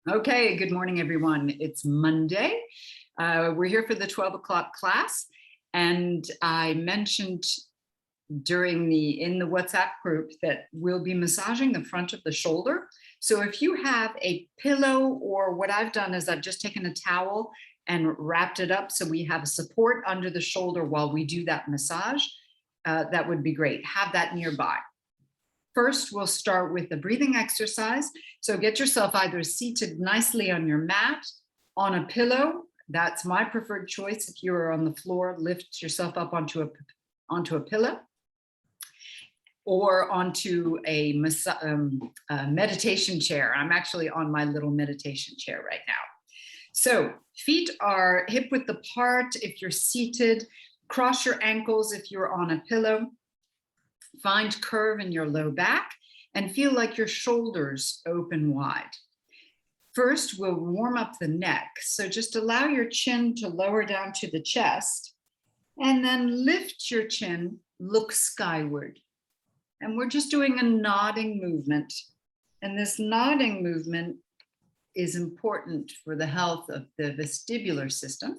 Okay, good morning, everyone. It's Monday. We're here for the 12 o'clock class. And I mentioned in the WhatsApp group that we'll be massaging the front of the shoulder. So if you have a pillow, or what I've done is I've just taken a towel and wrapped it up so we have a support under the shoulder while we do that massage, that would be great. Have that nearby. First, we'll start with the breathing exercise. So get yourself either seated nicely on your mat, on a pillow. That's my preferred choice. If you're on the floor, lift yourself up onto a pillow, or onto a meditation chair. I'm actually on my little meditation chair right now. So feet are hip width apart if you're seated. Cross your ankles if you're on a pillow. Find curve in your low back and feel like your shoulders open wide. First, we'll warm up the neck. So just allow your chin to lower down to the chest, and then lift your chin, look skyward. And we're just doing a nodding movement. And this nodding movement is important for the health of the vestibular system.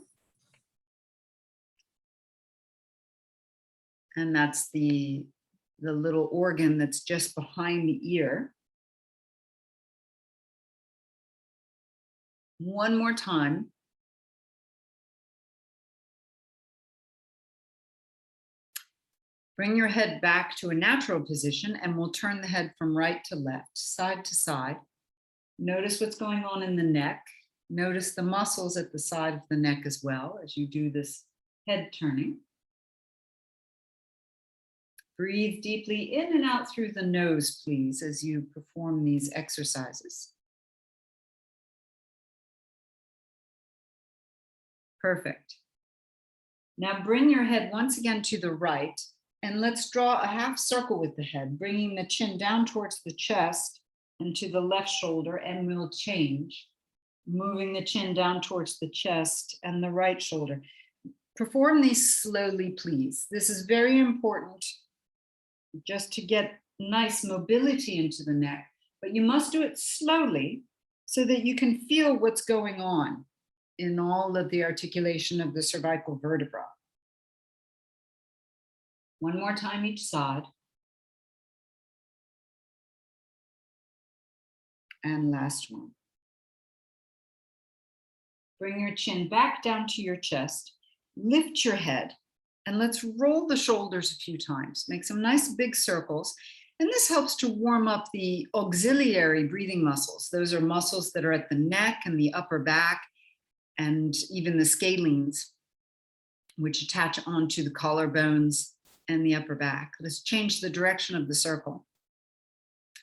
And that's the little organ that's just behind the ear. One more time. Bring your head back to a natural position, and we'll turn the head from right to left, side to side. Notice what's going on in the neck. Notice the muscles at the side of the neck as well as you do this head turning. Breathe deeply in and out through the nose, please, as you perform these exercises. Perfect. Now bring your head once again to the right, and let's draw a half circle with the head, bringing the chin down towards the chest and to the left shoulder, and we'll change, moving the chin down towards the chest and the right shoulder. Perform these slowly, please. This is very important, just to get nice mobility into the neck, but you must do it slowly so that you can feel what's going on in all of the articulation of the cervical vertebra. One more time each side. And last one. Bring your chin back down to your chest, lift your head, and let's roll the shoulders a few times. Make some nice big circles. And this helps to warm up the auxiliary breathing muscles. Those are muscles that are at the neck and the upper back, and even the scalenes, which attach onto the collarbones and the upper back. Let's change the direction of the circle,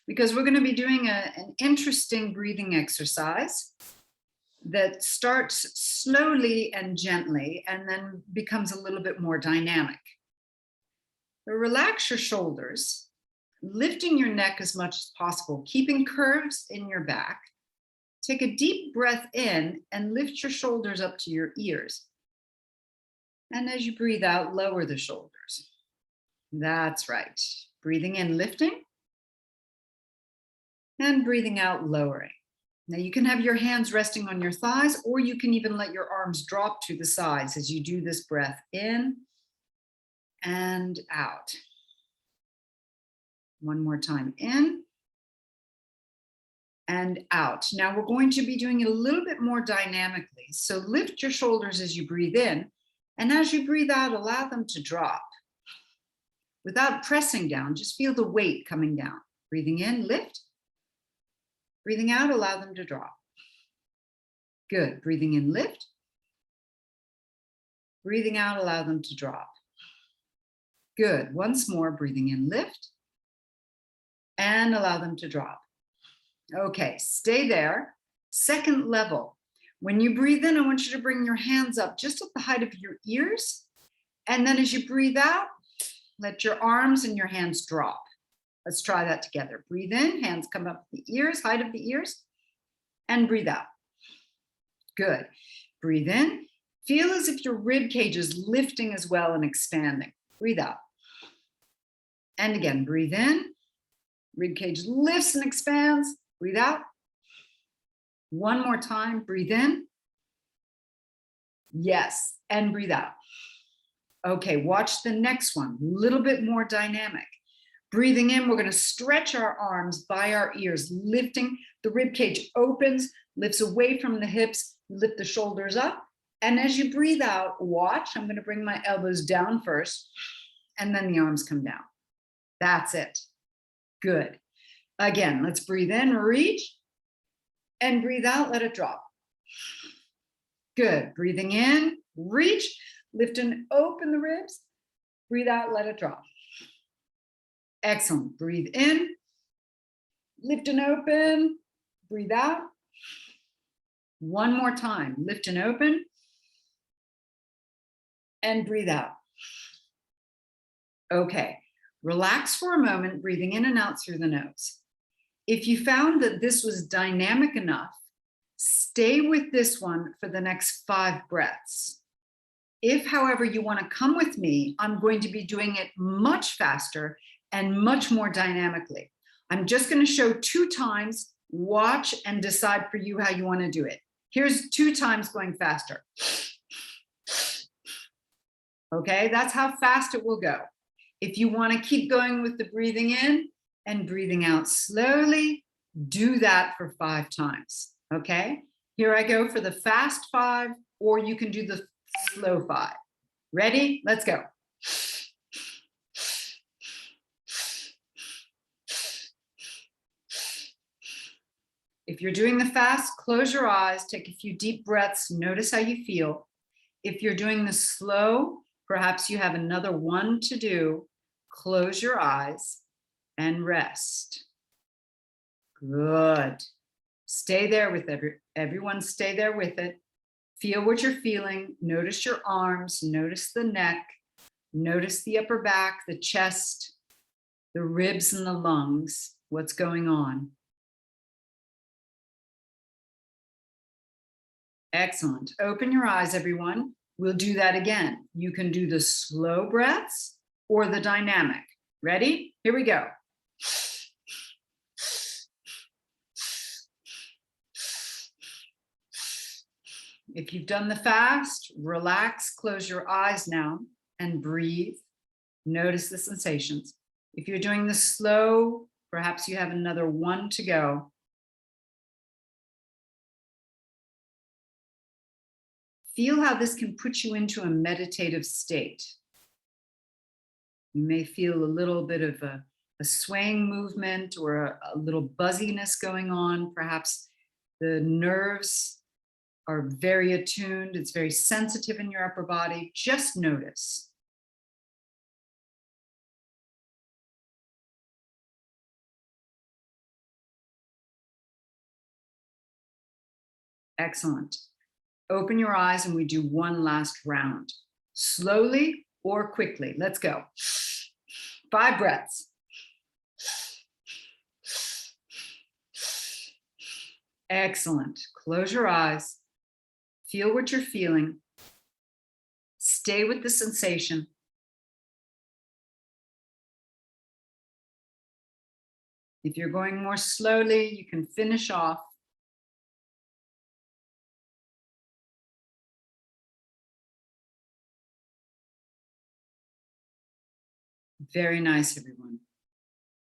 because we're going to be doing an interesting breathing exercise that starts slowly and gently and then becomes a little bit more dynamic. So relax your shoulders, lifting your neck as much as possible, keeping curves in your back. Take a deep breath in and lift your shoulders up to your ears. And as you breathe out, lower the shoulders. That's right. Breathing in, lifting, and breathing out, lowering. Now you can have your hands resting on your thighs, or you can even let your arms drop to the sides as you do this breath in and out. One more time, in and out. Now we're going to be doing it a little bit more dynamically. So lift your shoulders as you breathe in, and as you breathe out, allow them to drop. Without pressing down, just feel the weight coming down. Breathing in, lift. Breathing out, allow them to drop. Good. Breathing in, lift. Breathing out, allow them to drop. Good. Once more, breathing in, lift, and allow them to drop. Okay, stay there. Second level. When you breathe in, I want you to bring your hands up just at the height of your ears. And then as you breathe out, let your arms and your hands drop. Let's try that together. Breathe in, hands come up the ears, height of the ears, and breathe out. Good. Breathe in. Feel as if your rib cage is lifting as well and expanding. Breathe out. And again, breathe in. Rib cage lifts and expands. Breathe out. One more time, breathe in. Yes, and breathe out. Okay, watch the next one, a little bit more dynamic. Breathing in, we're gonna stretch our arms by our ears, lifting the rib cage opens, lifts away from the hips, lift the shoulders up. And as you breathe out, watch, I'm gonna bring my elbows down first, and then the arms come down. That's it. Good. Again, let's breathe in, reach, and breathe out, let it drop. Good. Breathing in, reach, lift and open the ribs. Breathe out, let it drop. Excellent. Breathe in, lift and open, breathe out. One more time. Lift and open, and breathe out. Okay. Relax for a moment, breathing in and out through the nose. If you found that this was dynamic enough, stay with this one for the next 5 breaths. If, however, you want to come with me, I'm going to be doing it much faster and much more dynamically. I'm just going to show 2 times, watch and decide for you how you want to do it. Here's 2 times going faster. Okay, that's how fast it will go. If you want to keep going with the breathing in and breathing out slowly, do that for 5 times. Okay, here I go for the fast 5, or you can do the slow 5. Ready? Let's go. If you're doing the fast, close your eyes, take a few deep breaths, notice how you feel. If you're doing the slow, perhaps you have another 1 to do. Close your eyes and rest. Good. Stay there with everyone, stay there with it. Feel what you're feeling. Notice your arms, notice the neck, notice the upper back, the chest, the ribs and the lungs. What's going on? Excellent. Open your eyes, everyone. We'll do that again. You can do the slow breaths or the dynamic. Ready? Here we go. If you've done the fast, relax, close your eyes now and breathe. Notice the sensations. If you're doing the slow, perhaps you have another 1 to go. Feel how this can put you into a meditative state. You may feel a little bit of a swaying movement or a little buzziness going on. Perhaps the nerves are very attuned. It's very sensitive in your upper body. Just notice. Excellent. Open your eyes and we do one last round. Slowly or quickly. Let's go. 5 breaths. Excellent. Close your eyes. Feel what you're feeling. Stay with the sensation. If you're going more slowly, you can finish off. Very nice, everyone.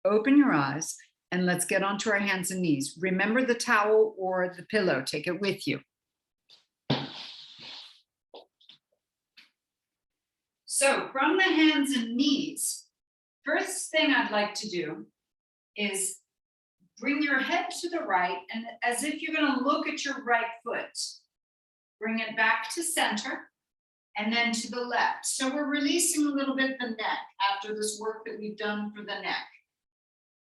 Open your eyes and let's get onto our hands and knees. Remember the towel or the pillow, take it with you. So from the hands and knees, first thing I'd like to do is bring your head to the right, and as if you're going to look at your right foot, bring it back to center and then to the left. So we're releasing a little bit the neck after this work that we've done for the neck.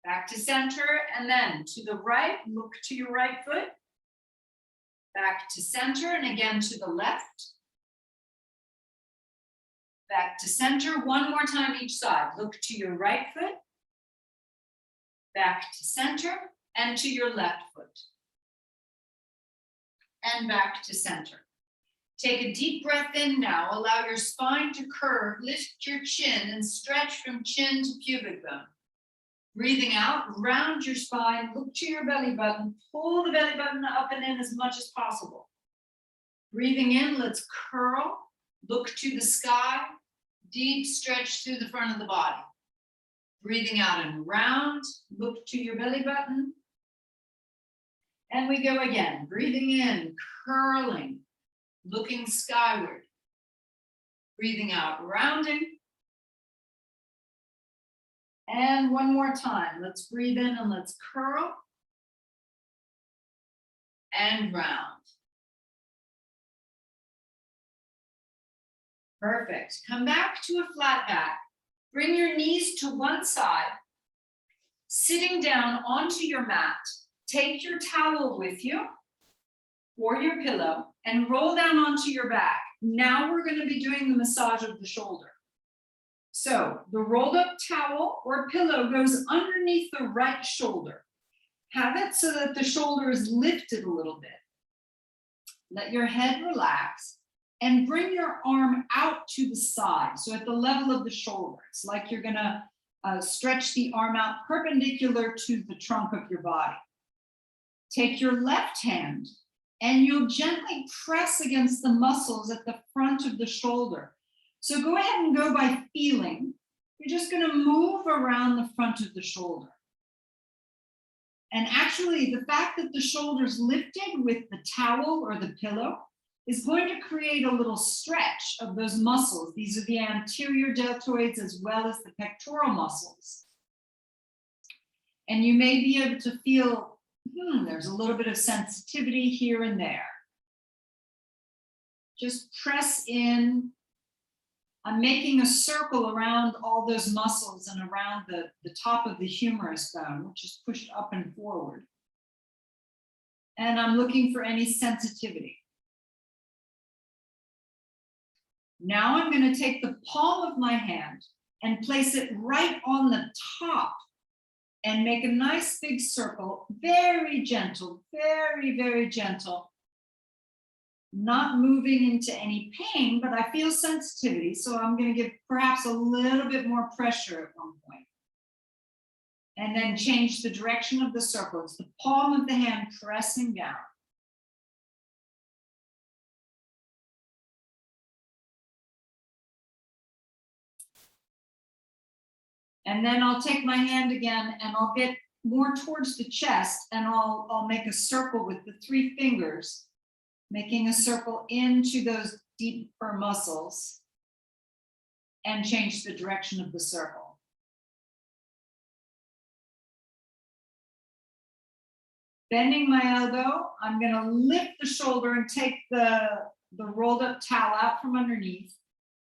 Back to center and then to the right, look to your right foot. Back to center and again to the left. Back to center, one more time each side. Look to your right foot. Back to center and to your left foot. And back to center. Take a deep breath in now. Allow your spine to curve. Lift your chin and stretch from chin to pubic bone. Breathing out, round your spine, look to your belly button, pull the belly button up and in as much as possible. Breathing in, let's curl, look to the sky, deep stretch through the front of the body. Breathing out and round, look to your belly button. And we go again, breathing in, curling, looking skyward. Breathing out, rounding. And one more time, let's breathe in and let's curl and round. Perfect. Come back to a flat back. Bring your knees to one side. Sitting down onto your mat, take your towel with you or your pillow and roll down onto your back. Now we're going to be doing the massage of the shoulder. So the rolled up towel or pillow goes underneath the right shoulder. Have it so that the shoulder is lifted a little bit. Let your head relax and bring your arm out to the side. So at the level of the shoulder, it's like you're gonna stretch the arm out perpendicular to the trunk of your body. Take your left hand and you'll gently press against the muscles at the front of the shoulder. So go ahead and go by feeling. You're just going to move around the front of the shoulder. And actually, the fact that the shoulder's lifted with the towel or the pillow is going to create a little stretch of those muscles. These are the anterior deltoids as well as the pectoral muscles. And you may be able to feel, there's a little bit of sensitivity here and there. Just press in. I'm making a circle around all those muscles and around the top of the humerus bone, which is pushed up and forward. And I'm looking for any sensitivity. Now I'm going to take the palm of my hand and place it right on the top and make a nice big circle, very gentle, very, very gentle. Not moving into any pain, but I feel sensitivity. So I'm going to give perhaps a little bit more pressure at one point. And then change the direction of the circle. It's the palm of the hand pressing down. And then I'll take my hand again and I'll get more towards the chest and I'll make a circle with the 3 fingers, making a circle into those deeper muscles and change the direction of the circle. Bending my elbow, I'm going to lift the shoulder and take the rolled up towel out from underneath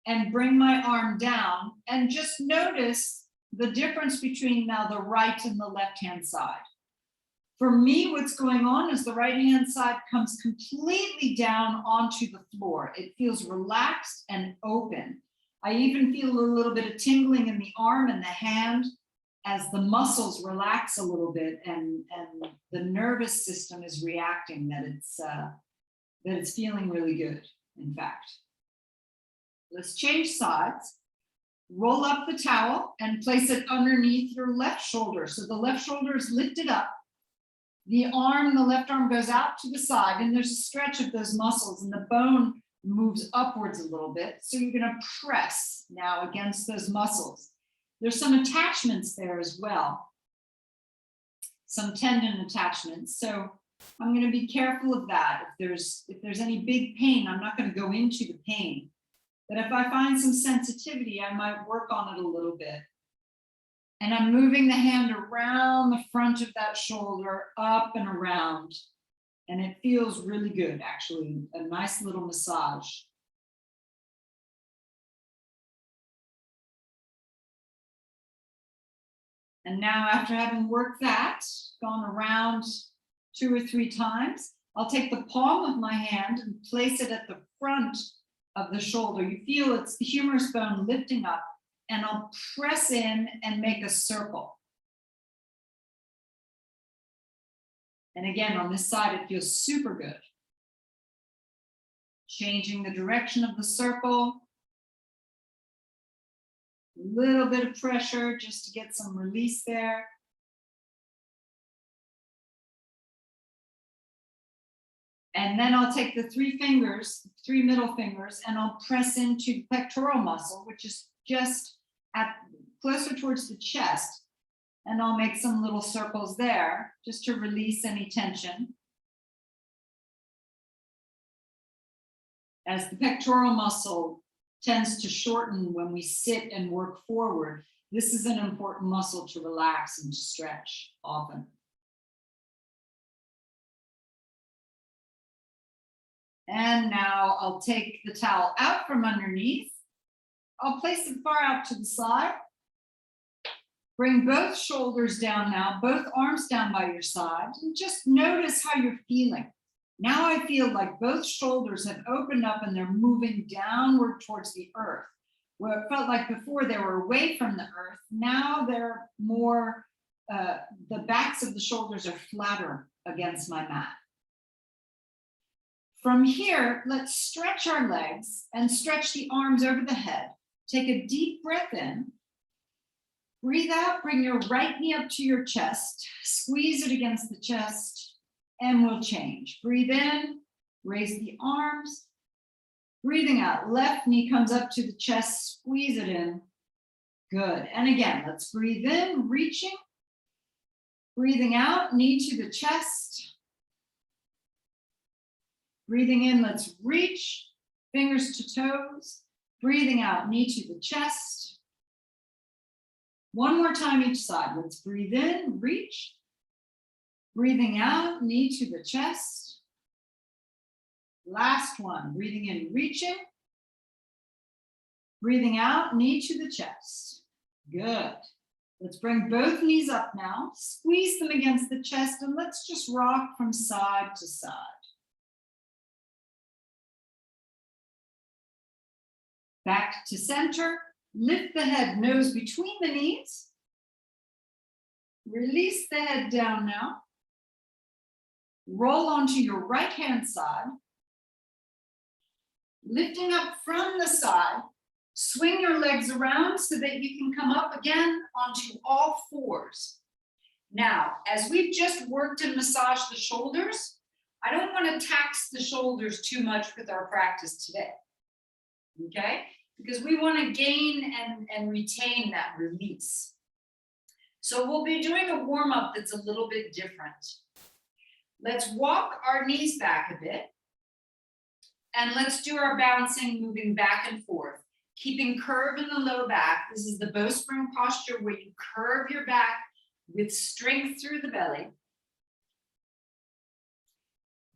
and bring my arm down and just notice the difference between now the right and the left-hand side. For me, what's going on is the right-hand side comes completely down onto the floor. It feels relaxed and open. I even feel a little bit of tingling in the arm and the hand as the muscles relax a little bit and the nervous system is reacting that it's feeling really good, in fact. Let's change sides. Roll up the towel and place it underneath your left shoulder. So the left shoulder is lifted up. The left arm goes out to the side and there's a stretch of those muscles and the bone moves upwards a little bit. So you're going to press now against those muscles. There's some attachments there as well. Some tendon attachments. So I'm going to be careful of that. If there's any big pain, I'm not going to go into the pain. But if I find some sensitivity, I might work on it a little bit. And I'm moving the hand around the front of that shoulder, up and around. And it feels really good, actually, a nice little massage. And now after having worked that, gone around 2 or 3 times, I'll take the palm of my hand and place it at the front of the shoulder. You feel it's the humerus bone lifting up, and I'll press in and make a circle. And again, on this side, it feels super good. Changing the direction of the circle. A little bit of pressure just to get some release there. And then I'll take the three middle fingers, and I'll press into the pectoral muscle, which is just closer towards the chest. And I'll make some little circles there just to release any tension. As the pectoral muscle tends to shorten when we sit and work forward, this is an important muscle to relax and to stretch often. And now I'll take the towel out from underneath. I'll place it far out to the side. Bring both shoulders down now, both arms down by your side, and just notice how you're feeling. Now I feel like both shoulders have opened up and they're moving downward towards the earth. Where it felt like before they were away from the earth, now they're more, the backs of the shoulders are flatter against my mat. From here, let's stretch our legs and stretch the arms over the head. Take a deep breath in. Breathe out, bring your right knee up to your chest, squeeze it against the chest, and we'll change. Breathe in, raise the arms. Breathing out, left knee comes up to the chest, squeeze it in. Good. And again, let's breathe in, reaching. Breathing out, knee to the chest. Breathing in, let's reach, fingers to toes. Breathing out, knee to the chest. One more time each side. Let's breathe in, reach. Breathing out, knee to the chest. Last one, breathing in, reaching. Breathing out, knee to the chest. Good. Let's bring both knees up now. Squeeze them against the chest and let's just rock from side to side. Back to center. Lift the head, nose between the knees. Release the head down now. Roll onto your right hand side. Lifting up from the side, swing your legs around so that you can come up again onto all fours. Now, as we've just worked and massaged the shoulders, I don't want to tax the shoulders too much with our practice today, okay? Because we want to gain and retain that release. So we'll be doing a warm-up that's a little bit different. Let's walk our knees back a bit. And let's do our bouncing, moving back and forth. Keeping curve in the low back. This is the bowspring posture where you curve your back with strength through the belly.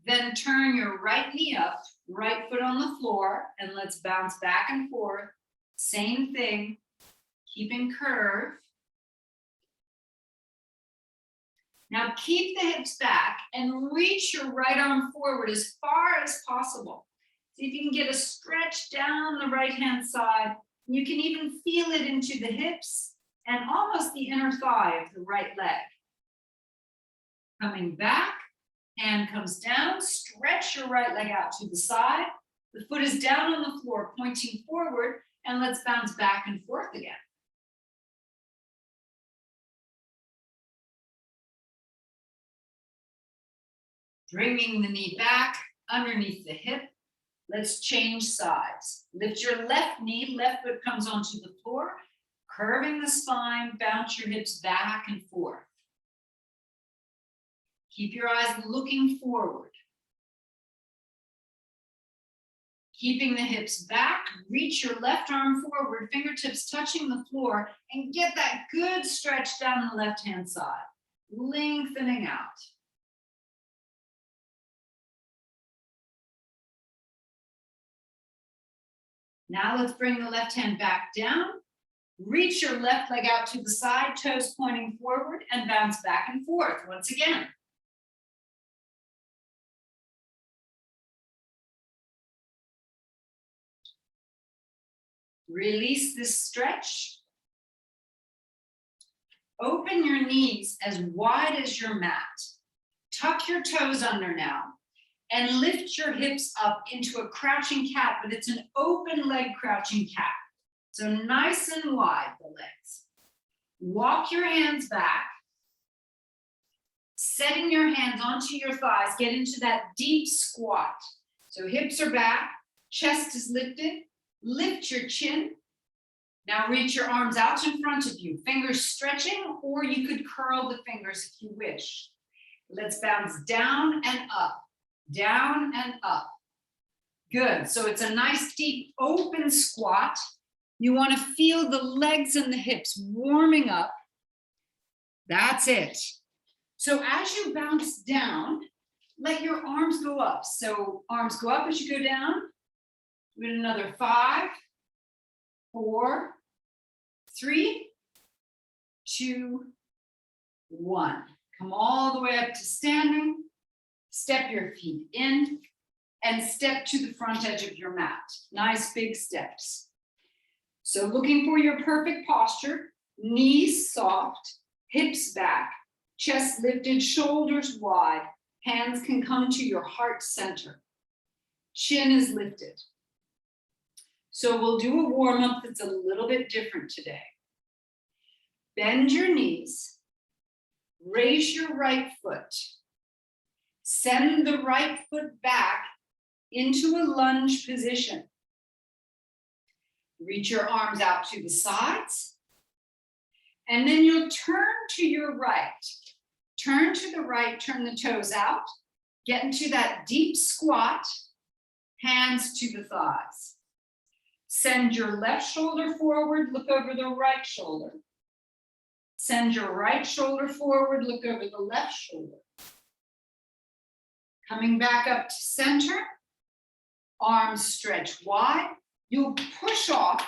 Then turn your right knee up, right foot on the floor, and let's bounce back and forth. Same thing, keeping curve. Now keep the hips back and reach your right arm forward as far as possible. See if you can get a stretch down the right-hand side. You can even feel it into the hips and almost the inner thigh of the right leg. Coming back, hand comes down, stretch your right leg out to the side. The foot is down on the floor, pointing forward, and let's bounce back and forth again. Bringing the knee back underneath the hip. Let's change sides. Lift your left knee, left foot comes onto the floor, curving the spine, bounce your hips back and forth. Keep your eyes looking forward. Keeping the hips back, reach your left arm forward, fingertips touching the floor, and get that good stretch down the left-hand side, lengthening out. Now let's bring the left hand back down. Reach your left leg out to the side, toes pointing forward, and bounce back and forth once again. Release this stretch. Open your knees as wide as your mat. Tuck your toes under now. And lift your hips up into a crouching cat, but it's an open leg crouching cat. So nice and wide, the legs. Walk your hands back. setting your hands onto your thighs, get into that deep squat. So hips are back, chest is lifted, lift your chin. Now reach your arms out in front of you, fingers stretching, or you could curl the fingers if you wish. Let's bounce down and up, down and up. Good, so it's a nice deep open squat. You want to feel the legs and the hips warming up. That's it. So as you bounce down, let your arms go up. So arms go up as you go down. With another 5, 4, 3, 2, 1. Come all the way up to standing. Step your feet in and step to the front edge of your mat. Nice big steps. So looking for your perfect posture, knees soft, hips back, chest lifted, shoulders wide. Hands can come to your heart center. Chin is lifted. So we'll do a warm-up that's a little bit different today. Bend your knees. Raise your right foot. Send the right foot back into a lunge position. Reach your arms out to the sides. And then you'll turn to your right. Turn to the right, turn the toes out. Get into that deep squat. Hands to the thighs. Send your left shoulder forward, look over the right shoulder. Send your right shoulder forward, look over the left shoulder. Coming back up to center, arms stretch wide. You'll push off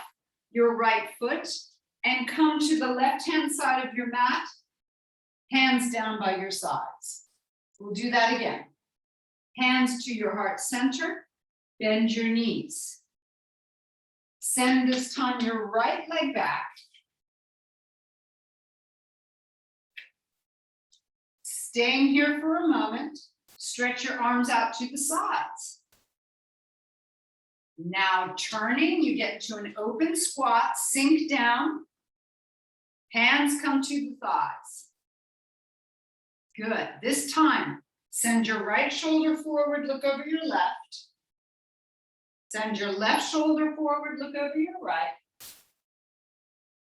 your right foot and come to the left-hand side of your mat, hands down by your sides. We'll do that again. Hands to your heart center, bend your knees. Send this time your right leg back. Staying here for a moment, stretch your arms out to the sides. Now turning, you get into an open squat, sink down, hands come to the thighs. Good, this time, send your right shoulder forward, look over your left. Send your left shoulder forward, look over your right.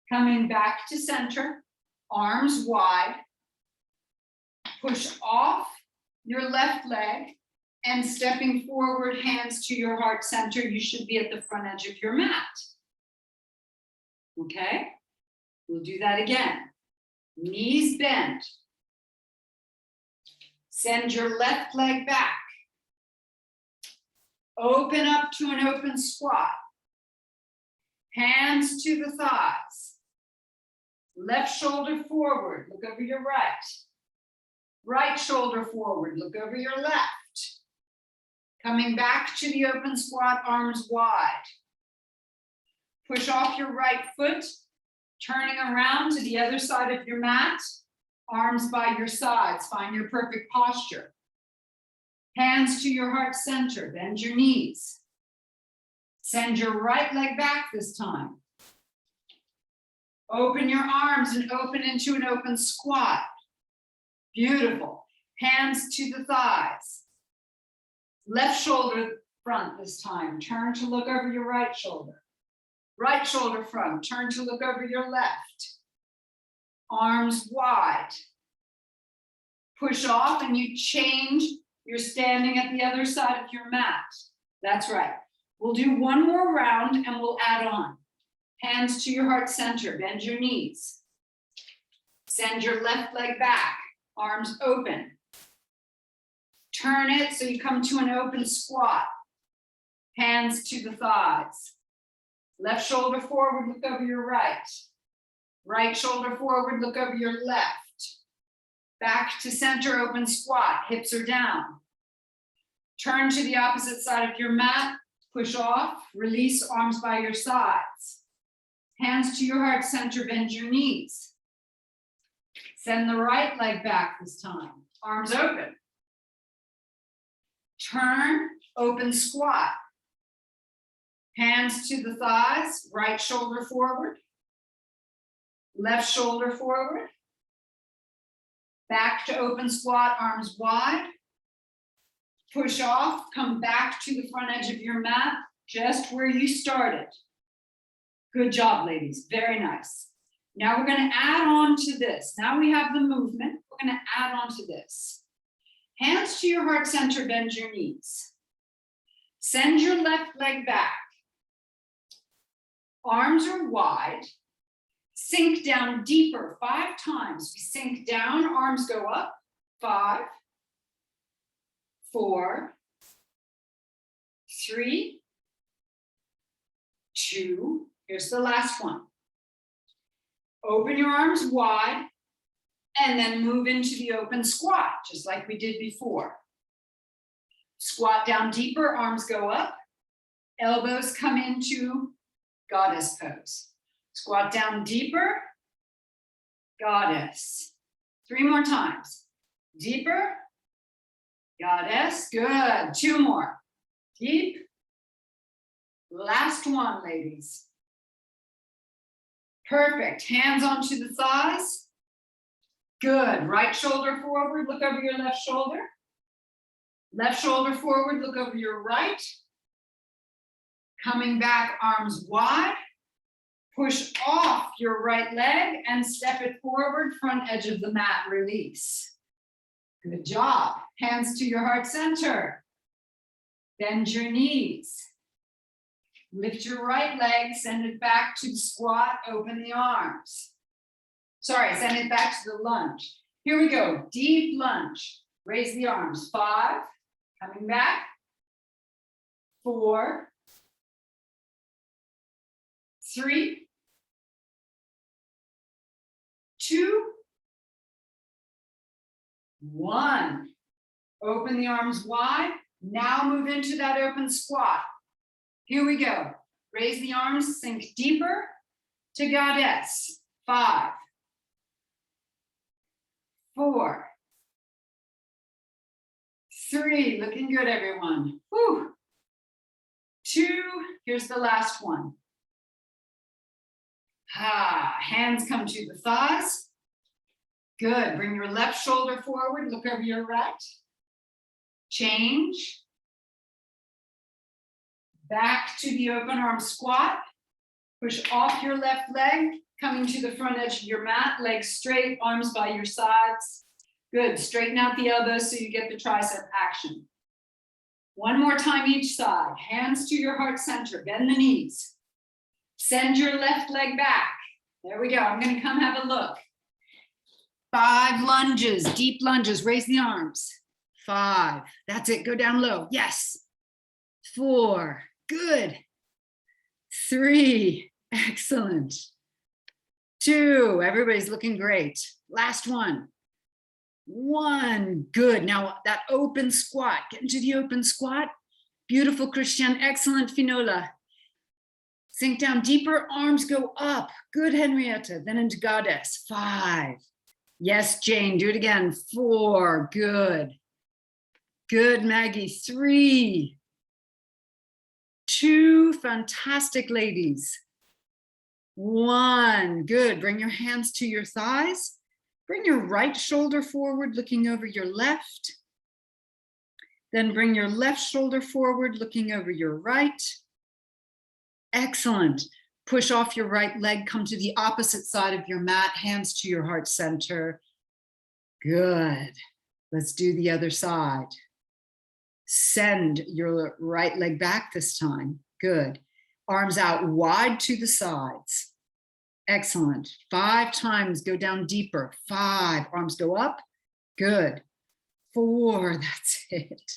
Coming back to center, arms wide. Push off your left leg and stepping forward, hands to your heart center. You should be at the front edge of your mat. Okay, we'll do that again. Knees bent. Send your left leg back. Open up to an open squat. Hands to the thighs. Left shoulder forward, look over your right. Right shoulder forward, look over your left. Coming back to the open squat, arms wide. Push off your right foot, turning around to the other side of your mat. Arms by your sides, find your perfect posture. Hands to your heart center, bend your knees. Send your right leg back this time. Open your arms and open into an open squat. Beautiful. Hands to the thighs. Left shoulder front this time. Turn to look over your right shoulder. Right shoulder front. Turn to look over your left. Arms wide. Push off and you change. You're standing at the other side of your mat. That's right. We'll do one more round and we'll add on. Hands to your heart center. Bend your knees. Send your left leg back. Arms open. Turn it so you come to an open squat. Hands to the thighs. Left shoulder forward, look over your right. Right shoulder forward, look over your left. Back to center, open squat, hips are down. Turn to the opposite side of your mat, push off, release, arms by your sides. Hands to your heart center, bend your knees. Send the right leg back this time, arms open. Turn, open squat. Hands to the thighs, right shoulder forward. Left shoulder forward. Back to open squat, arms wide. Push off, come back to the front edge of your mat, just where you started. Good job, ladies, very nice. Now we're gonna add on to this. Now we have the movement, we're gonna add on to this. Hands to your heart center, bend your knees. Send your left leg back. Arms are wide. Sink down deeper 5 times. We sink down, arms go up. 5, 4, 3, 2. Here's the last one. Open your arms wide and then move into the open squat, just like we did before. Squat down deeper, arms go up. Elbows come into goddess pose. Squat down deeper, goddess. 3 more times. Deeper, goddess. Good. 2 more. Deep. Last one, ladies. Perfect. Hands onto the thighs. Good. Right shoulder forward, look over your left shoulder. Left shoulder forward, look over your right. Coming back, arms wide. Push off your right leg and step it forward, front edge of the mat, release. Good job. Hands to your heart center. Bend your knees. Lift your right leg, send it back to the squat, open the arms. Sorry, send it back to the lunge. Here we go, deep lunge. Raise the arms, 5, coming back, 4, 3, 2, 1. Open the arms wide. Now move into that open squat. Here we go. Raise the arms, sink deeper to goddess. 5, 4, 3, looking good, everyone. Whew. 2, here's the last one. Hands come to the thighs. Good, bring your left shoulder forward, look over your right. Change. Back to the open arm squat. Push off your left leg, coming to the front edge of your mat, legs straight, arms by your sides. Good, straighten out the elbows so you get the tricep action. One more time each side, hands to your heart center, bend the knees. Send your left leg back. There we go, I'm gonna come have a look. 5 lunges, deep lunges, raise the arms. 5, that's it, go down low, yes. 4, good. 3, excellent. 2, everybody's looking great. Last one. 1, good. Now that open squat, get into the open squat. Beautiful, Christian, excellent, Finola. Sink down deeper, arms go up. Good, Henrietta, then into goddess. 5, yes, Jane, do it again. 4, good. Good, Maggie, 3, 2, fantastic, ladies. 1, good. Bring your hands to your thighs. Bring your right shoulder forward, looking over your left. Then bring your left shoulder forward, looking over your right. Excellent. Push off your right leg, come to the opposite side of your mat, hands to your heart center. Good. Let's do the other side. Send your right leg back this time. Good. Arms out wide to the sides. Excellent. 5 times, go down deeper. 5, arms go up. Good. 4, that's it.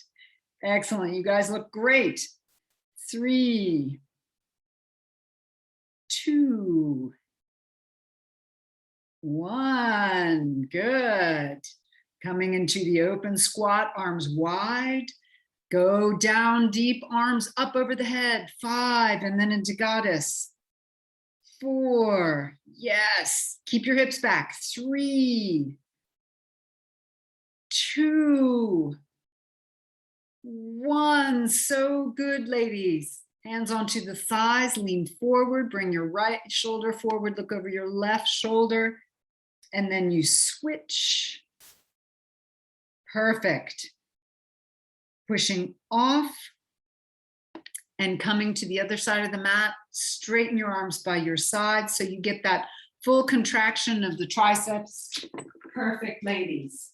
Excellent, you guys look great. 3, 2, 1, good. Coming into the open squat, arms wide. Go down deep, arms up over the head. 5, and then into goddess. 4, yes. Keep your hips back. 3, 2, 1. So good, ladies. Hands onto the thighs, lean forward, bring your right shoulder forward, look over your left shoulder, and then you switch. Perfect. Pushing off and coming to the other side of the mat. Straighten your arms by your side so you get that full contraction of the triceps. Perfect, ladies.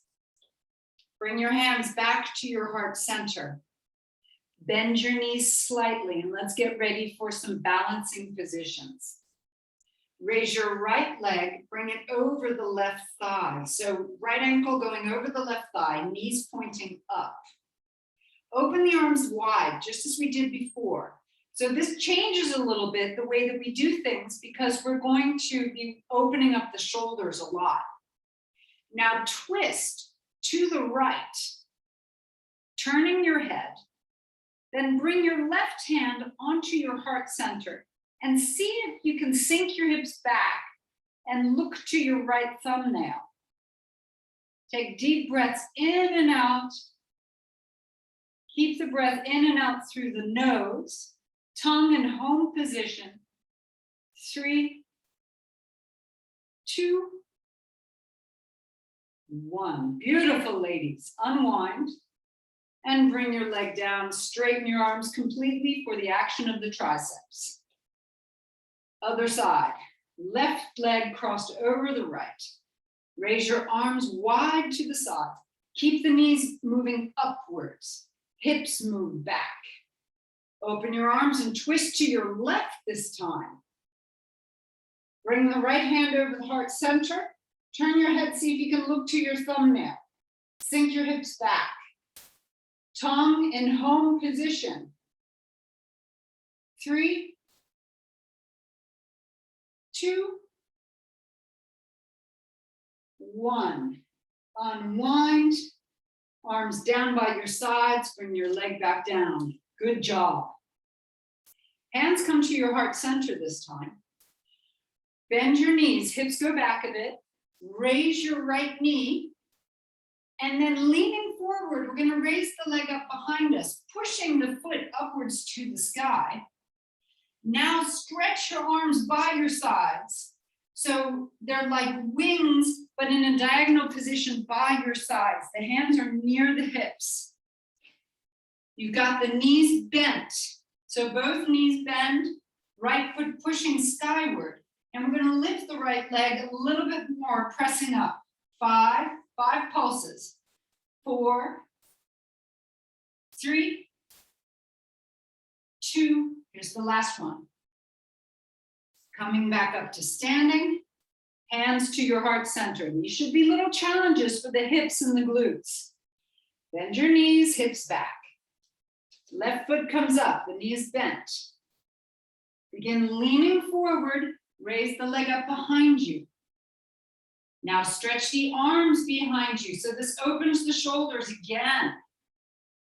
Bring your hands back to your heart center. Bend your knees slightly and let's get ready for some balancing positions. Raise your right leg, bring it over the left thigh. So right ankle going over the left thigh, knees pointing up. Open the arms wide, just as we did before. So this changes a little bit the way that we do things because we're going to be opening up the shoulders a lot. Now twist to the right, turning your head. Then bring your left hand onto your heart center and see if you can sink your hips back and look to your right thumbnail. Take deep breaths in and out. Keep the breath in and out through the nose, tongue in home position. 3, 2, 1. Beautiful, ladies. Unwind and bring your leg down. Straighten your arms completely for the action of the triceps. Other side. Left leg crossed over the right. Raise your arms wide to the side. Keep the knees moving upwards. Hips move back. Open your arms and twist to your left this time. Bring the right hand over the heart center. Turn your head, see if you can look to your thumbnail. Sink your hips back. Tongue in home position. 3, 2, 1. Unwind. Arms down by your sides. Bring your leg back down. Good job. Hands come to your heart center this time. Bend your knees. Hips go back a bit. Raise your right knee. And then leaning forward, we're going to raise the leg up behind us, pushing the foot upwards to the sky. Now stretch your arms by your sides. So they're like wings, but in a diagonal position by your sides. The hands are near the hips. You've got the knees bent. So both knees bend, right foot pushing skyward. And we're going to lift the right leg a little bit more, pressing up. 5 pulses. 4, 3, 2, here's the last one. Coming back up to standing, hands to your heart center. These should be little challenges for the hips and the glutes. Bend your knees, hips back. Left foot comes up, the knee is bent. Begin leaning forward, raise the leg up behind you. Now stretch the arms behind you. So this opens the shoulders again.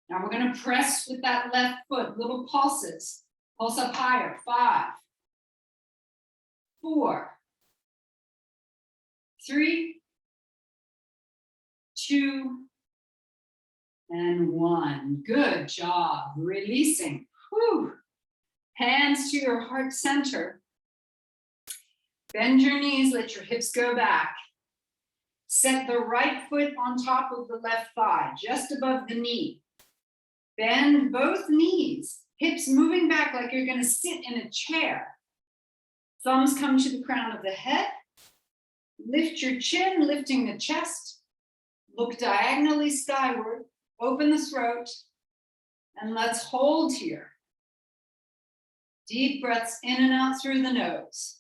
Now we're going to press with that left foot, little pulses. Pulse up higher. 5, 4, 3, 2, and 1. Good job. Releasing. Whew. Hands to your heart center. Bend your knees, let your hips go back. Set the right foot on top of the left thigh, just above the knee. Bend both knees, hips moving back like you're going to sit in a chair. Thumbs come to the crown of the head. Lift your chin, lifting the chest. Look diagonally skyward. Open the throat. And let's hold here. Deep breaths in and out through the nose.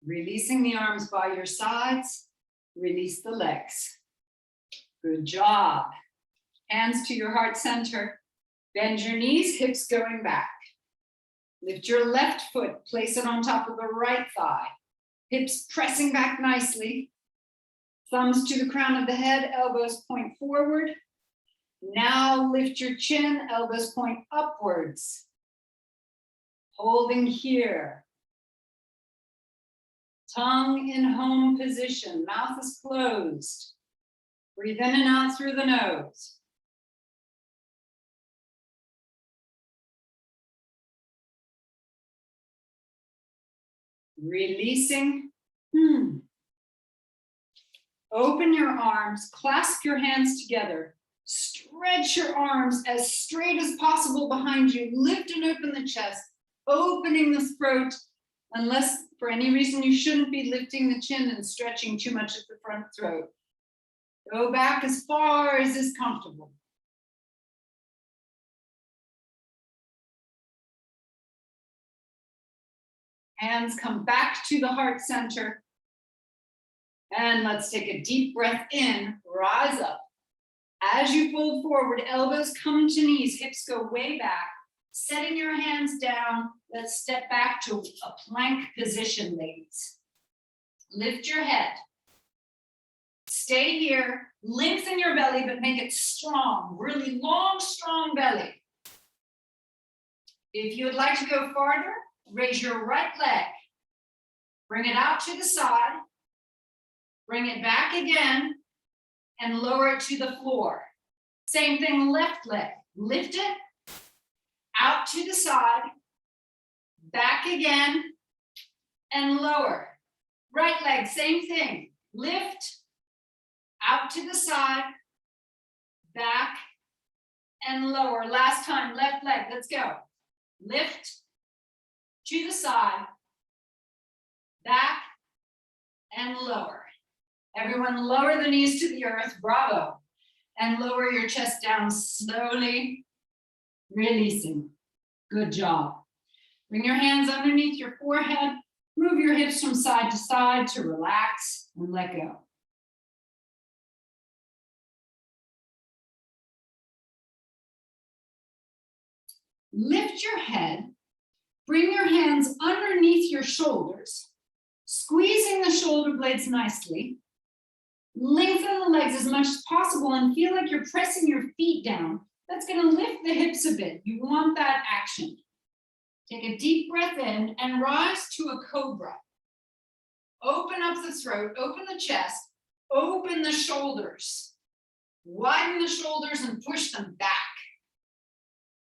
Releasing the arms by your sides. Release the legs. Good job. Hands to your heart center. Bend your knees, hips going back. Lift your left foot, place it on top of the right thigh. Hips pressing back nicely. Thumbs to the crown of the head, elbows point forward. Now lift your chin, elbows point upwards. Holding here. Tongue in home position, mouth is closed. Breathe in and out through the nose. Releasing. Open your arms, clasp your hands together. Stretch your arms as straight as possible behind you. Lift and open the chest, opening the throat, unless for any reason you shouldn't be lifting the chin and stretching too much at the front throat. Go back as far as is comfortable. Hands come back to the heart center. And let's take a deep breath in, rise up. As you fold forward, elbows come to knees, hips go way back. Setting your hands down, let's step back to a plank position, ladies. Lift your head. Stay here, lengthen your belly, but make it strong, really long, strong belly. If you would like to go farther, raise your right leg. Bring it out to the side. Bring it back again and lower it to the floor. Same thing, left leg. Lift it, out to the side, back again, and lower. Right leg, same thing. Lift, out to the side, back, and lower. Last time, left leg, let's go. Lift, to the side, back, and lower. Everyone lower the knees to the earth, bravo. And lower your chest down slowly, releasing. Good job. Bring your hands underneath your forehead. Move your hips from side to side to relax and let go. Lift your head. Bring your hands underneath your shoulders, squeezing the shoulder blades nicely. Lengthen the legs as much as possible and feel like you're pressing your feet down. That's going to lift the hips a bit. You want that action. Take a deep breath in and rise to a cobra. Open up the throat, open the chest, open the shoulders. Widen the shoulders and push them back.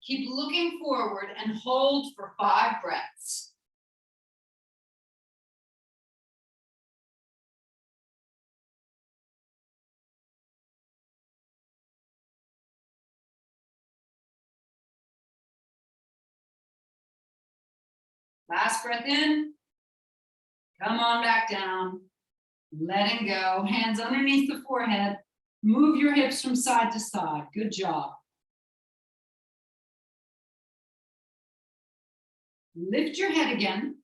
Keep looking forward and hold for 5 breaths. Last breath in. Come on back down. Letting go. Hands underneath the forehead. Move your hips from side to side. Good job. Lift your head again.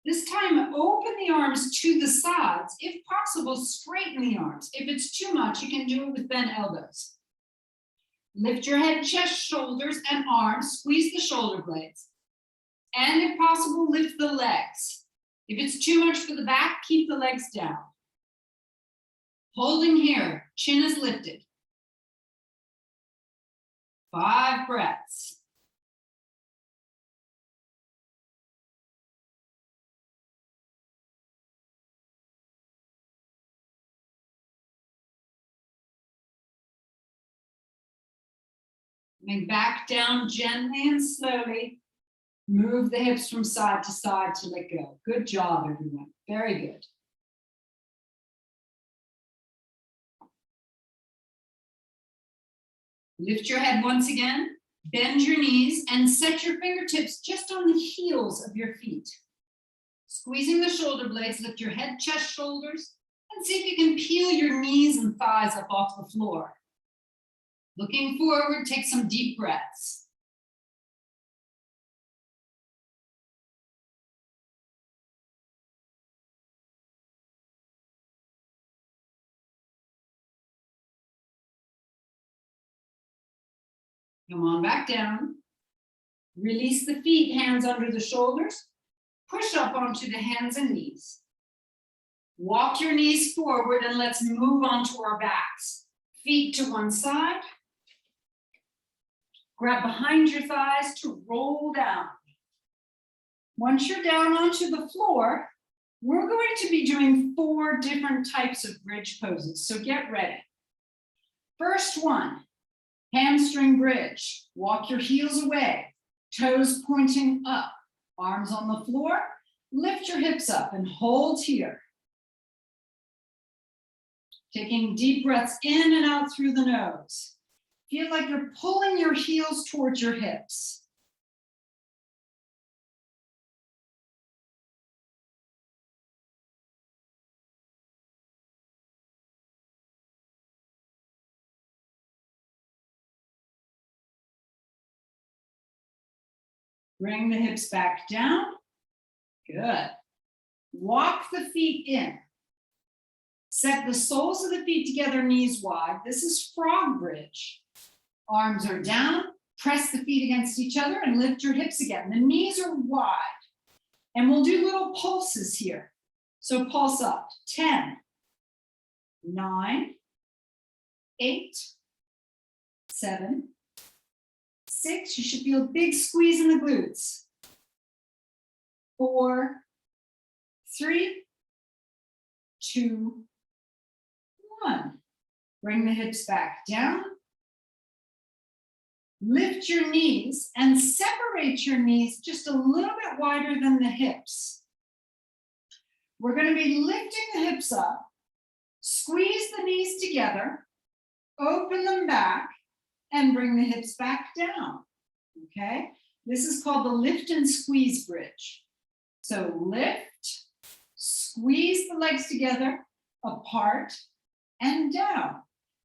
This time, open the arms to the sides. If possible, straighten the arms. If it's too much, you can do it with bent elbows. Lift your head, chest, shoulders, and arms. Squeeze the shoulder blades. And if possible, lift the legs. If it's too much for the back, keep the legs down. Holding here, chin is lifted. 5 breaths. Coming back down gently and slowly. Move the hips from side to side to let go. Good job, everyone. Very good. Lift your head once again. Bend your knees and set your fingertips just on the heels of your feet. Squeezing the shoulder blades, lift your head, chest, shoulders, and see if you can peel your knees and thighs up off the floor. Looking forward, take some deep breaths. Come on back down. Release the feet, hands under the shoulders. Push up onto the hands and knees. Walk your knees forward and let's move onto our backs. Feet to one side. Grab behind your thighs to roll down. Once you're down onto the floor, we're going to be doing 4 different types of bridge poses, so get ready. First one, hamstring bridge. Walk your heels away, toes pointing up, arms on the floor. Lift your hips up and hold here. Taking deep breaths in and out through the nose. Feel like you're pulling your heels towards your hips. Bring the hips back down. Good. Walk the feet in. Set the soles of the feet together, knees wide. This is frog bridge. Arms are down. Press the feet against each other and lift your hips again. The knees are wide. And we'll do little pulses here. So pulse up. 10, 9, 8, 7, 6. You should feel a big squeeze in the glutes. 4, 3, 2, 1. Bring the hips back down. Lift your knees and separate your knees just a little bit wider than the hips. We're going to be lifting the hips up. Squeeze the knees together. Open them back and bring the hips back down. Okay? This is called the lift and squeeze bridge. So lift, squeeze the legs together, apart, and down.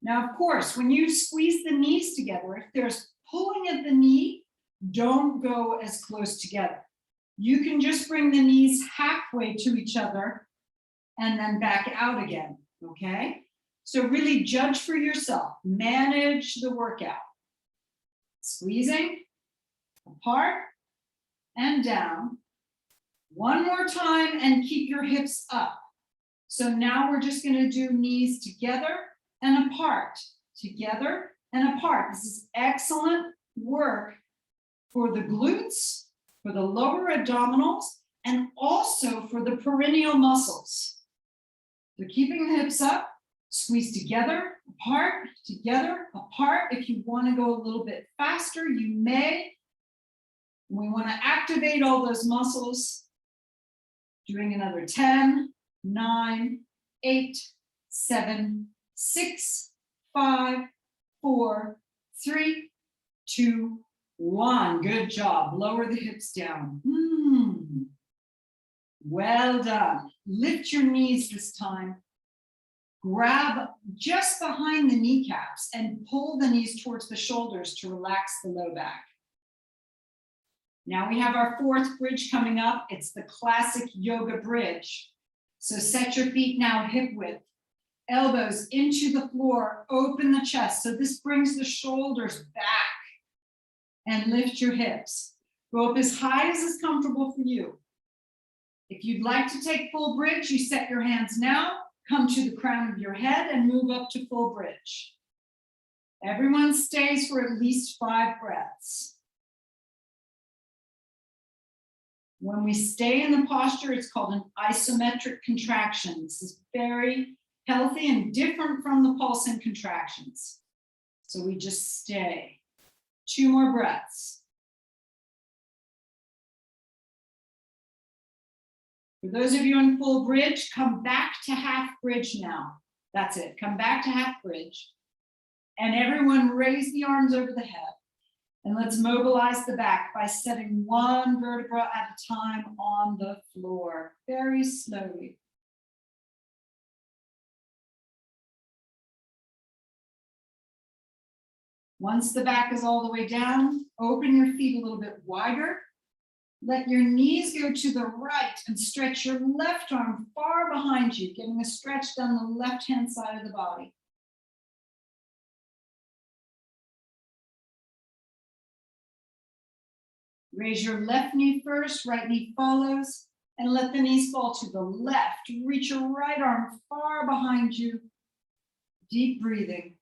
Now, of course, when you squeeze the knees together, if there's pulling at the knee, don't go as close together. You can just bring the knees halfway to each other and then back out again, okay? So really judge for yourself. Manage the workout. Squeezing, apart, and down. One more time and keep your hips up. So now we're just going to do knees together and apart, together and apart. This is excellent work for the glutes, for the lower abdominals, and also for the perineal muscles. So keeping the hips up, squeeze together, apart, together, apart. If you want to go a little bit faster, you may. We want to activate all those muscles. Doing another 10, 9, 8, 7, 6, 5, 4, 3, 2, 1. Good job. Lower the hips down. Well done. Lift your knees this time. Grab just behind the kneecaps and pull the knees towards the shoulders to relax the low back. Now we have our fourth bridge coming up. It's the classic yoga bridge. So set your feet now hip width. Elbows into the floor, open the chest. So this brings the shoulders back and lift your hips. Go up as high as is comfortable for you. If you'd like to take full bridge, you set your hands now, come to the crown of your head and move up to full bridge. Everyone stays for at least 5 breaths. When we stay in the posture, it's called an isometric contraction. This is very healthy and different from the pulsing contractions. So we just stay. 2 more breaths. For those of you in full bridge, come back to half bridge now. That's it. Come back to half bridge. And everyone raise the arms over the head. And let's mobilize the back by setting 1 vertebra at a time on the floor, very slowly. Once the back is all the way down, open your feet a little bit wider. Let your knees go to the right and stretch your left arm far behind you, getting a stretch down the left-hand side of the body. Raise your left knee first, right knee follows, and let the knees fall to the left. Reach your right arm far behind you. Deep breathing.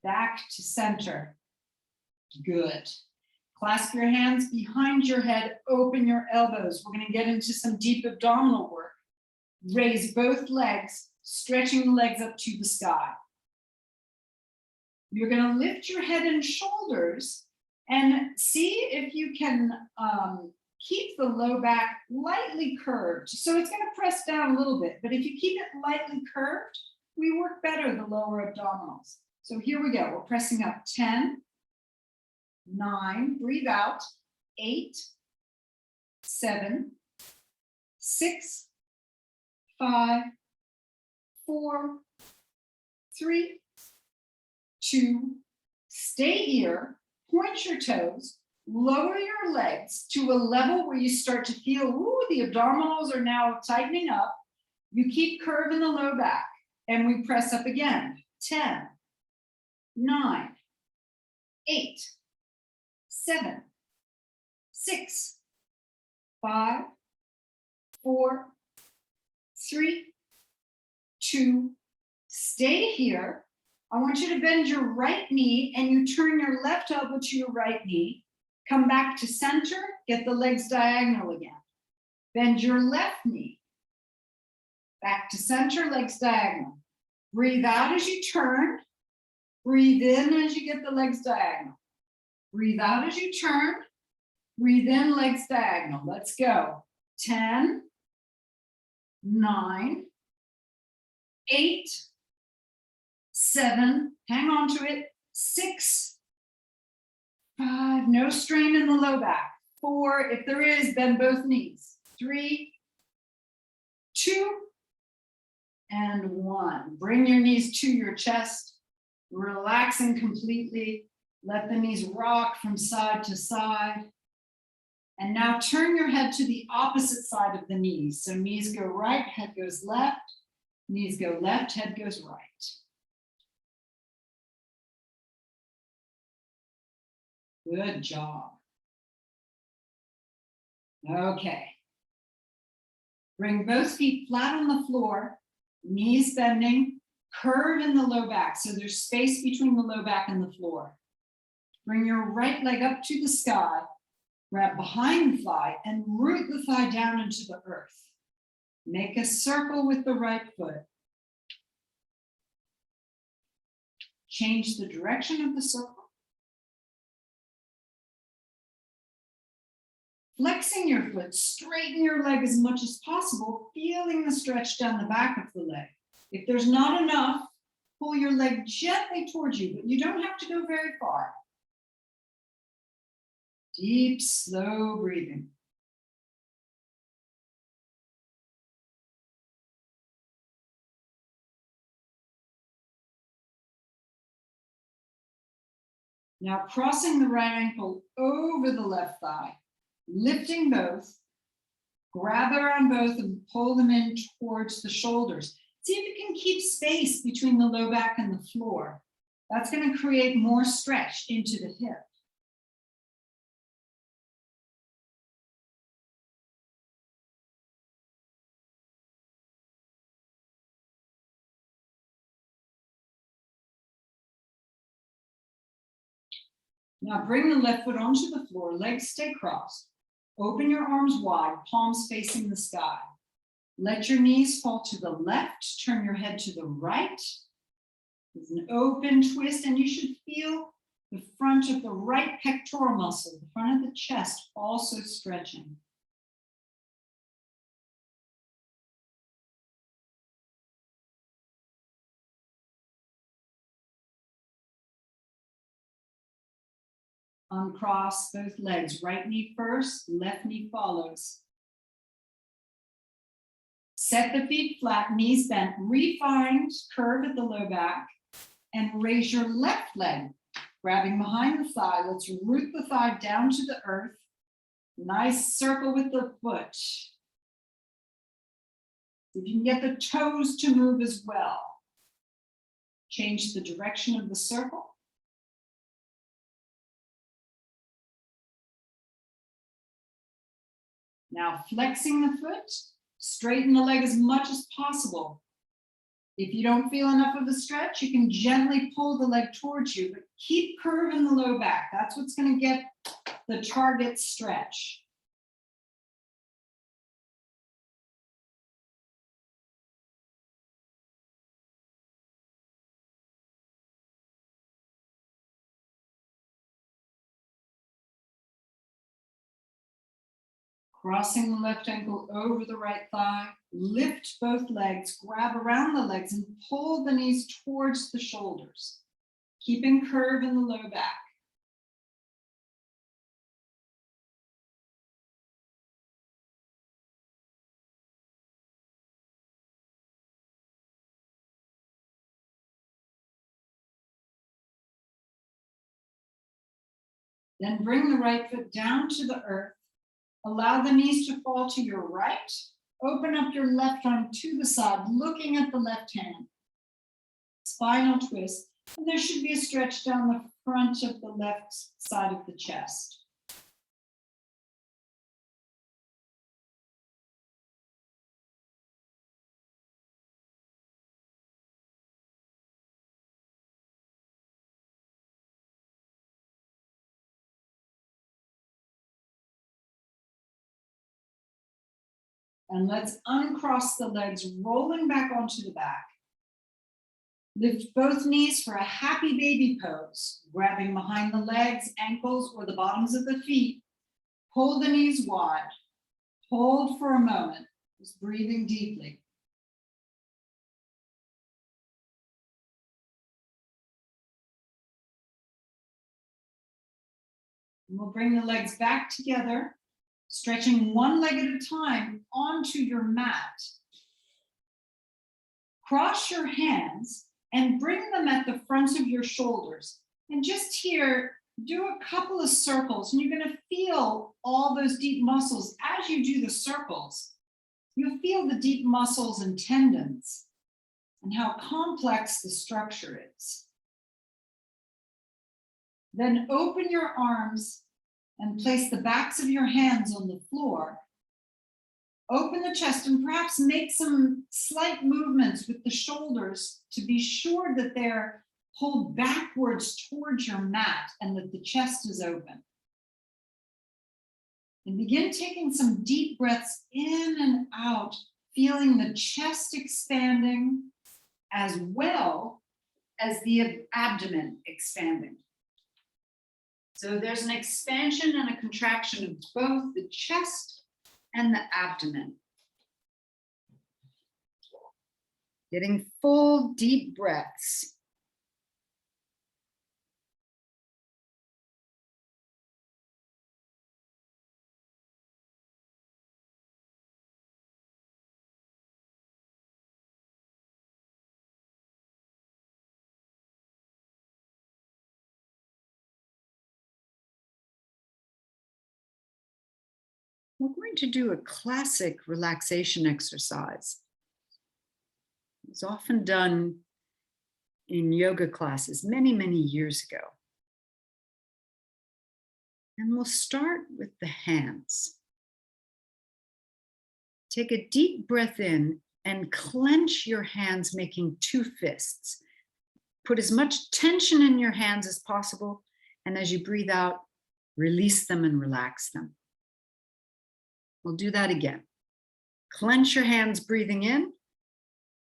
Back to center. Good. Clasp your hands behind your head, open your elbows. We're going to get into some deep abdominal work. Raise both legs, stretching the legs up to the sky. You're going to lift your head and shoulders and see if you can keep the low back lightly curved. So it's going to press down a little bit, but if you keep it lightly curved, we work better the lower abdominals. So here we go. We're pressing up 10, 9, breathe out, 8, 7, 6, 5, 4, 3, 2, stay here, point your toes, lower your legs to a level where you start to feel, ooh, the abdominals are now tightening up. You keep curving the low back, and we press up again. 10, 9, 8, 7, 6, 5, 4, 3, 2, stay here. I want you to bend your right knee and you turn your left elbow to your right knee. Come back to center, get the legs diagonal again. Bend your left knee. Back to center, legs diagonal. Breathe out as you turn. Breathe in as you get the legs diagonal. Breathe out as you turn. Breathe in, legs diagonal. Let's go. 10, 9, 8, 7, hang on to it, 6, 5, no strain in the low back. 4, if there is, bend both knees. 3, 2, and 1. Bring your knees to your chest, relaxing completely. Let the knees rock from side to side. And now turn your head to the opposite side of the knees. So knees go right, head goes left. Knees go left, head goes right. Good job. Okay. Bring both feet flat on the floor, knees bending, curve in the low back. So there's space between the low back and the floor. Bring your right leg up to the sky, grab behind the thigh and root the thigh down into the earth. Make a circle with the right foot. Change the direction of the circle. Flexing your foot, straighten your leg as much as possible, feeling the stretch down the back of the leg. If there's not enough, pull your leg gently towards you, but you don't have to go very far. Deep, slow breathing. Now crossing the right ankle over the left thigh, lifting both, grab around both and pull them in towards the shoulders. See if you can keep space between the low back and the floor. That's going to create more stretch into the hip. Now bring the left foot onto the floor, legs stay crossed. Open your arms wide, palms facing the sky. Let your knees fall to the left, turn your head to the right. It's an open twist, and you should feel the front of the right pectoral muscle, the front of the chest also stretching. Uncross both legs, right knee first, left knee follows. Set the feet flat, knees bent, refined curve at the low back, and raise your left leg, grabbing behind the thigh. Let's root the thigh down to the earth. Nice circle with the foot. If you can get the toes to move as well. Change the direction of the circle. Now flexing the foot, straighten the leg as much as possible. If you don't feel enough of a stretch, you can gently pull the leg towards you, but keep curving the low back. That's what's going to get the target stretch. Crossing the left ankle over the right thigh, lift both legs, grab around the legs and pull the knees towards the shoulders, keeping curve in the low back. Then bring the right foot down to the earth. Allow the knees to fall to your right. Open up your left arm to the side, looking at the left hand. Spinal twist. And there should be a stretch down the front of the left side of the chest. And let's uncross the legs, rolling back onto the back. Lift both knees for a happy baby pose, grabbing behind the legs, ankles, or the bottoms of the feet. Pull the knees wide. Hold for a moment, just breathing deeply. And we'll bring the legs back together, stretching one leg at a time onto your mat. Cross your hands and bring them at the fronts of your shoulders. And just here, do a couple of circles, and you're going to feel all those deep muscles. As you do the circles, you'll feel the deep muscles and tendons and how complex the structure is. Then open your arms and place the backs of your hands on the floor. Open the chest and perhaps make some slight movements with the shoulders to be sure that they're pulled backwards towards your mat and that the chest is open. And begin taking some deep breaths in and out, feeling the chest expanding as well as the abdomen expanding. So there's an expansion and a contraction of both the chest and the abdomen. Getting full deep breaths. We're going to do a classic relaxation exercise. It's often done in yoga classes many, many years ago. And we'll start with the hands. Take a deep breath in and clench your hands, making two fists. Put as much tension in your hands as possible. And as you breathe out, release them and relax them. We'll do that again. Clench your hands, breathing in.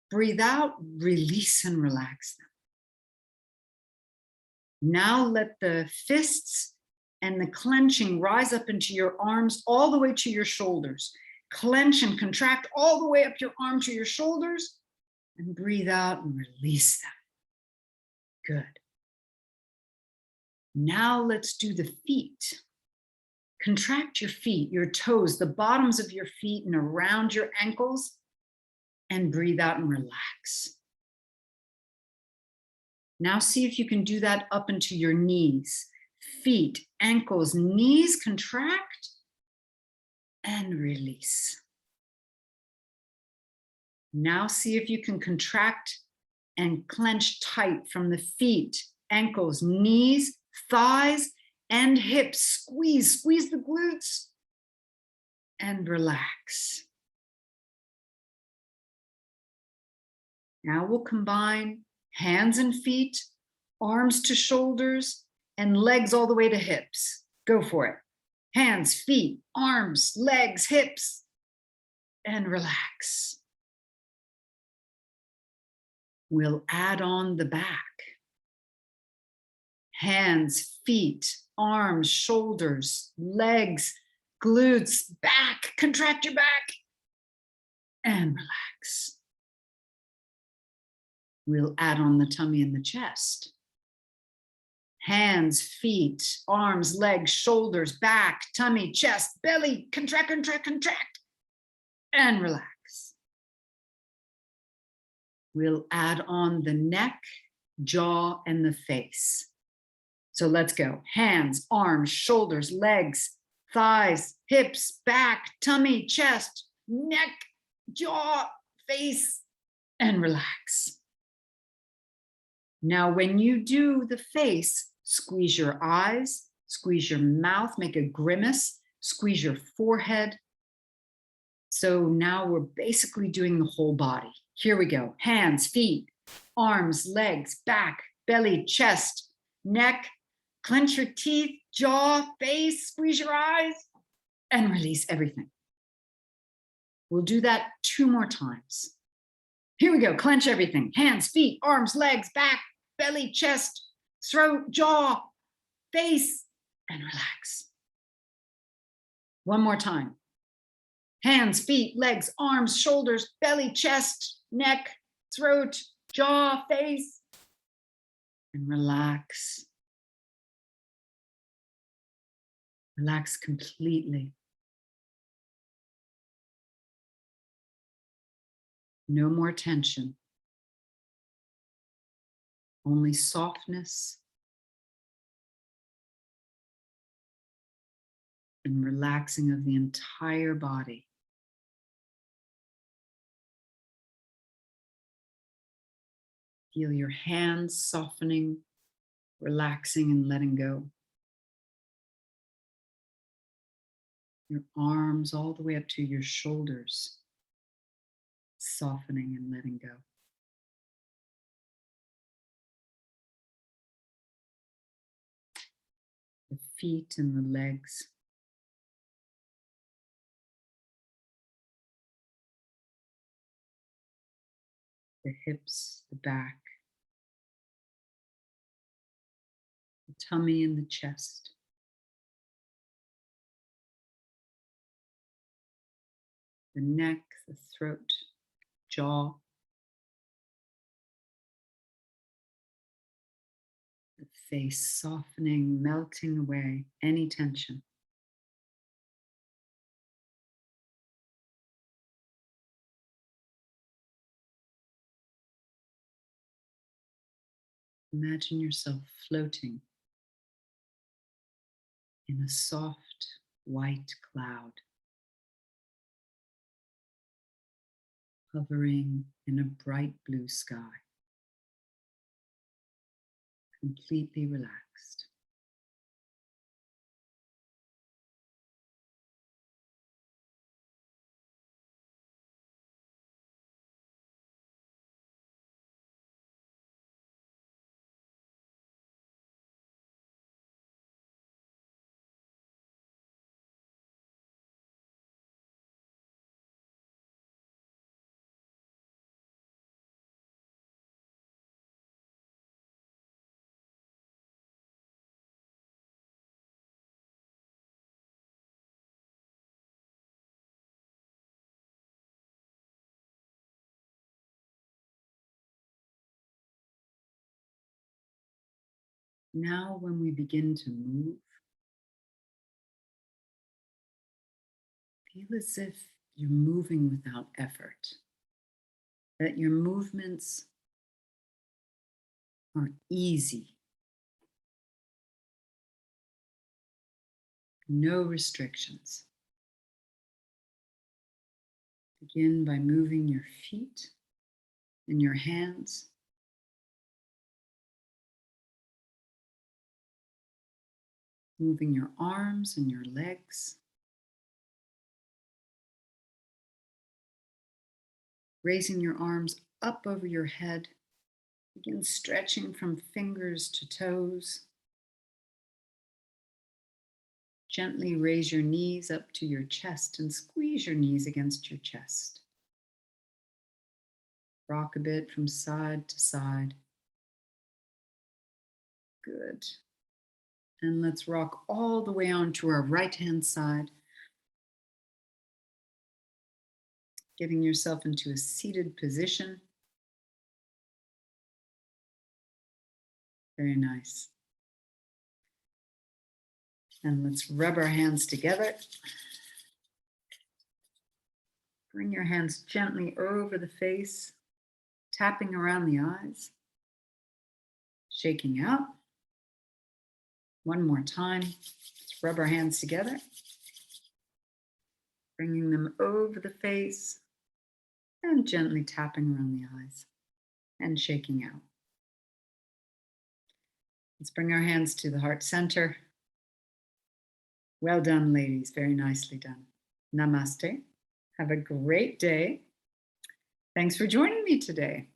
Breathe out, release and relax them. Now let the fists and the clenching rise up into your arms all the way to your shoulders. Clench and contract all the way up your arm to your shoulders and breathe out and release them. Good. Now let's do the feet. Contract your feet, your toes, the bottoms of your feet and around your ankles, and breathe out and relax. Now see if you can do that up into your knees, feet, ankles, knees, contract and release. Now see if you can contract and clench tight from the feet, ankles, knees, thighs, and hips. Squeeze the glutes and relax. Now we'll combine hands and feet, arms to shoulders, and legs all the way to hips. Go for it. Hands, feet, arms, legs, hips, and relax. We'll add on the back. Hands, feet, arms, shoulders, legs, glutes, back, contract your back, and relax. We'll add on the tummy and the chest. Hands, feet, arms, legs, shoulders, back, tummy, chest, belly, contract, contract, contract, and relax. We'll add on the neck, jaw, and the face. So let's go. Hands, arms, shoulders, legs, thighs, hips, back, tummy, chest, neck, jaw, face, and relax. Now, when you do the face, squeeze your eyes, squeeze your mouth, make a grimace, squeeze your forehead. So now we're basically doing the whole body. Here we go. Hands, feet, arms, legs, back, belly, chest, neck, clench your teeth, jaw, face, squeeze your eyes, and release everything. We'll do that 2 more times. Here we go. Clench everything. Hands, feet, arms, legs, back, belly, chest, throat, jaw, face, and relax. 1 more time. Hands, feet, legs, arms, shoulders, belly, chest, neck, throat, jaw, face, and relax. Relax completely. No more tension. Only softness and relaxing of the entire body. Feel your hands softening, relaxing, and letting go. Your arms all the way up to your shoulders, softening and letting go. The feet and the legs. The hips, the back. The tummy and the chest. The neck, the throat, jaw. The face softening, melting away any tension. Imagine yourself floating in a soft white cloud, hovering in a bright blue sky, completely relaxed. Now, when we begin to move, feel as if you're moving without effort, that your movements are easy, no restrictions. Begin by moving your feet and your hands. Moving your arms and your legs. Raising your arms up over your head. Begin stretching from fingers to toes. Gently raise your knees up to your chest and squeeze your knees against your chest. Rock a bit from side to side. Good. And let's rock all the way onto our right-hand side. Getting yourself into a seated position. Very nice. And let's rub our hands together. Bring your hands gently over the face, tapping around the eyes, shaking out. One more time. Let's rub our hands together, bringing them over the face and gently tapping around the eyes and shaking out. Let's bring our hands to the heart center. Well done, ladies. Very nicely done. Namaste. Have a great day. Thanks for joining me today.